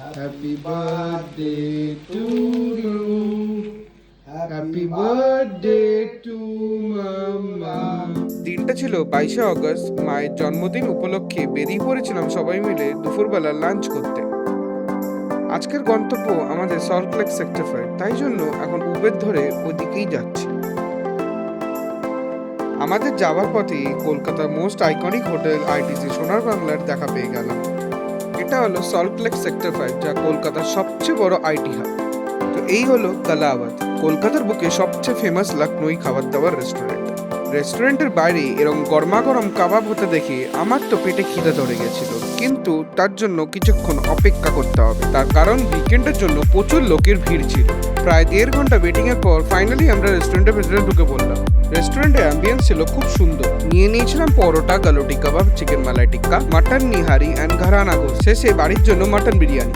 Happy birthday to you. Happy birthday to mama. দিনটা ছিল 22শে August. মায়ের জন্মদিন উপলক্ষে বেরিয়ে পড়েছিলাম সবাই মিলে দুপুরবেলা লাঞ্চ করতে। আজকের গন্তব্য আমাদের সল্টলেক সেক্টর 5, তাই জন্য এখন উবের ধরে ওদিকেই যাচ্ছি। আমাদের যাওয়ার পথে কলকাতার মোস্ট আইকনিক হোটেল আইটিসি সোনার বাংলার দেখা পেয়ে গেলাম। এটা হলো সল্টলেক সেক্টর 5, যা কলকাতার সবচেয়ে বড় আইটি হাব। তো এই হলো কালাআবাদ, কলকাতার বুকে সবচেয়ে ফেমাস লখনৌই খাবার দাবার রেস্টুরেন্ট। রেস্টুরেন্টের বাইরে এরকম গরমাগরম কাবাব হতে দেখে আমার তো পেটে খিদে ধরে গেছিল, কিন্তু তার জন্য কিছুক্ষণ অপেক্ষা করতে হবে। তার কারণ উইকেন্ডের জন্য প্রচুর লোকের ভিড় ছিল। প্রায় 1.5 ঘন্টা ওয়েটিং এর পর ফাইনালি আমরা রেস্টুরেন্টের ভেতরে ঢুকে পড়লাম। রেস্টুরেন্টের অ্যাম্বিয়েন্স ছিল খুব সুন্দর। নিয়ে নিয়েছিলাম paratha, galouti kebab, chicken malai tikka, mutton nihari and ঘরানা গোশ, শেষে বাড়ির জন্য মাটন বিরিয়ানি।